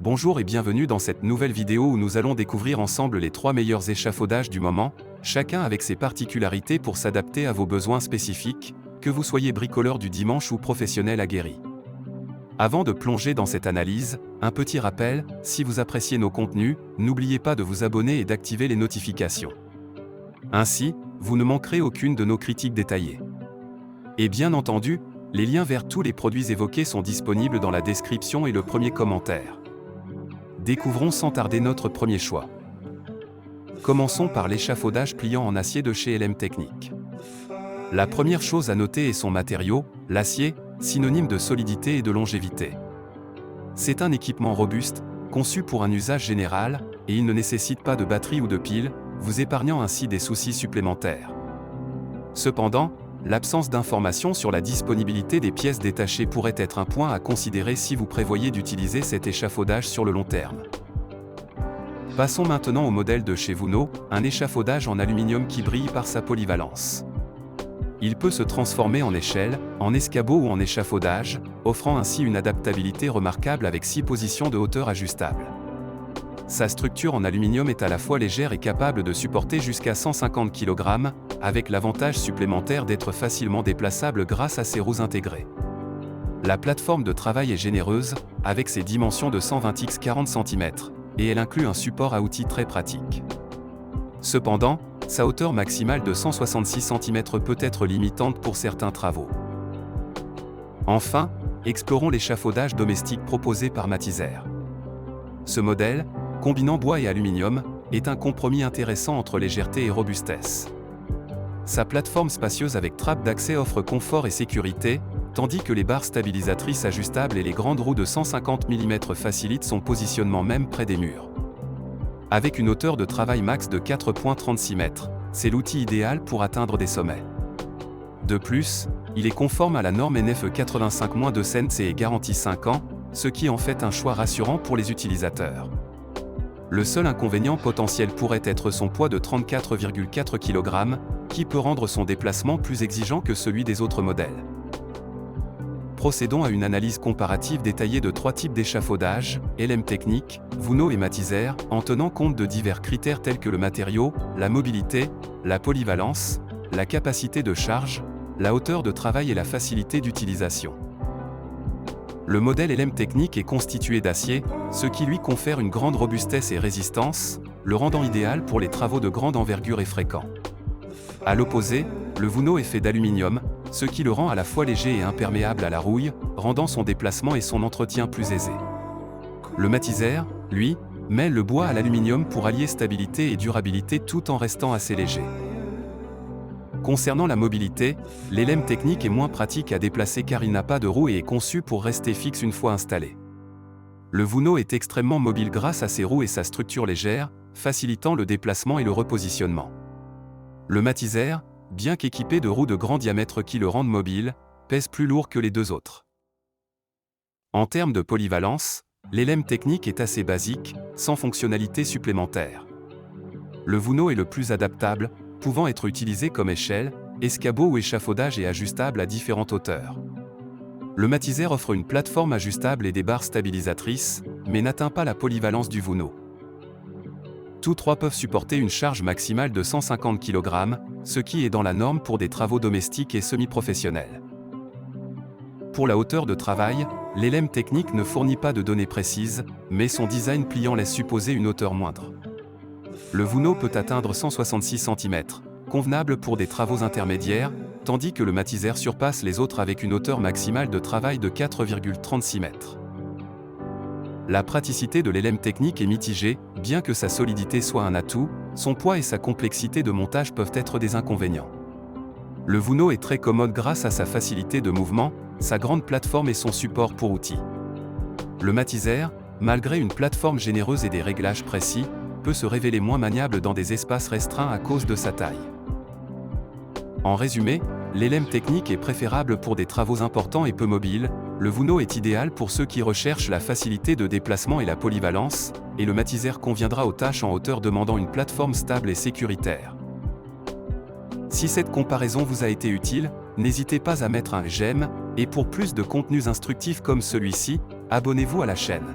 Bonjour et bienvenue dans cette nouvelle vidéo où nous allons découvrir ensemble les 3 meilleurs échafaudages du moment, chacun avec ses particularités pour s'adapter à vos besoins spécifiques, que vous soyez bricoleur du dimanche ou professionnel aguerri. Avant de plonger dans cette analyse, un petit rappel, si vous appréciez nos contenus, n'oubliez pas de vous abonner et d'activer les notifications. Ainsi, vous ne manquerez aucune de nos critiques détaillées. Et bien entendu, les liens vers tous les produits évoqués sont disponibles dans la description et le premier commentaire. Découvrons sans tarder notre premier choix. Commençons par l'échafaudage pliant en acier de chez LM Technique. La première chose à noter est son matériau, l'acier, synonyme de solidité et de longévité. C'est un équipement robuste, conçu pour un usage général, et il ne nécessite pas de batterie ou de pile, vous épargnant ainsi des soucis supplémentaires. Cependant, l'absence d'informations sur la disponibilité des pièces détachées pourrait être un point à considérer si vous prévoyez d'utiliser cet échafaudage sur le long terme. Passons maintenant au modèle de chez Vuno, un échafaudage en aluminium qui brille par sa polyvalence. Il peut se transformer en échelle, en escabeau ou en échafaudage, offrant ainsi une adaptabilité remarquable avec 6 positions de hauteur ajustables. Sa structure en aluminium est à la fois légère et capable de supporter jusqu'à 150 kg, avec l'avantage supplémentaire d'être facilement déplaçable grâce à ses roues intégrées. La plateforme de travail est généreuse, avec ses dimensions de 120 x 40 cm, et elle inclut un support à outils très pratique. Cependant, sa hauteur maximale de 166 cm peut être limitante pour certains travaux. Enfin, explorons l'échafaudage domestique proposé par Matysère. Ce modèle, combinant bois et aluminium, est un compromis intéressant entre légèreté et robustesse. Sa plateforme spacieuse avec trappe d'accès offre confort et sécurité, tandis que les barres stabilisatrices ajustables et les grandes roues de 150 mm facilitent son positionnement même près des murs. Avec une hauteur de travail max de 4,36 m, c'est l'outil idéal pour atteindre des sommets. De plus, il est conforme à la norme NFE 85-2 CENS et est garanti 5 ans, ce qui en fait un choix rassurant pour les utilisateurs. Le seul inconvénient potentiel pourrait être son poids de 34,4 kg, qui peut rendre son déplacement plus exigeant que celui des autres modèles. Procédons à une analyse comparative détaillée de 3 types d'échafaudage, LM Technique, Vuno et Matysère, en tenant compte de divers critères tels que le matériau, la mobilité, la polyvalence, la capacité de charge, la hauteur de travail et la facilité d'utilisation. Le modèle LM Technique est constitué d'acier, ce qui lui confère une grande robustesse et résistance, le rendant idéal pour les travaux de grande envergure et fréquents. À l'opposé, le Vuno est fait d'aluminium, ce qui le rend à la fois léger et imperméable à la rouille, rendant son déplacement et son entretien plus aisés. Le Matysère, lui, mêle le bois à l'aluminium pour allier stabilité et durabilité tout en restant assez léger. Concernant la mobilité, l'LM Technique est moins pratique à déplacer car il n'a pas de roue et est conçu pour rester fixe une fois installé. Le Vuno est extrêmement mobile grâce à ses roues et sa structure légère, facilitant le déplacement et le repositionnement. Le Matysère, bien qu'équipé de roues de grand diamètre qui le rendent mobile, pèse plus lourd que les deux autres. En termes de polyvalence, l'LM Technique est assez basique, sans fonctionnalité supplémentaire. Le Vuno est le plus adaptable, pouvant être utilisé comme échelle, escabeau ou échafaudage et ajustable à différentes hauteurs. Le Matysère offre une plateforme ajustable et des barres stabilisatrices, mais n'atteint pas la polyvalence du Vuno. Tous trois peuvent supporter une charge maximale de 150 kg, ce qui est dans la norme pour des travaux domestiques et semi-professionnels. Pour la hauteur de travail, l'LM Technique ne fournit pas de données précises, mais son design pliant laisse supposer une hauteur moindre. Le Vuno peut atteindre 166 cm, convenable pour des travaux intermédiaires, tandis que le Matysère surpasse les autres avec une hauteur maximale de travail de 4,36 m. La praticité de l'LM Technique est mitigée, bien que sa solidité soit un atout, son poids et sa complexité de montage peuvent être des inconvénients. Le Vuno est très commode grâce à sa facilité de mouvement, sa grande plateforme et son support pour outils. Le Matysère, malgré une plateforme généreuse et des réglages précis, peut se révéler moins maniable dans des espaces restreints à cause de sa taille. En résumé, l'LM Technique est préférable pour des travaux importants et peu mobiles, le Vuno est idéal pour ceux qui recherchent la facilité de déplacement et la polyvalence, et le Matysère conviendra aux tâches en hauteur demandant une plateforme stable et sécuritaire. Si cette comparaison vous a été utile, n'hésitez pas à mettre un j'aime, et pour plus de contenus instructifs comme celui-ci, abonnez-vous à la chaîne.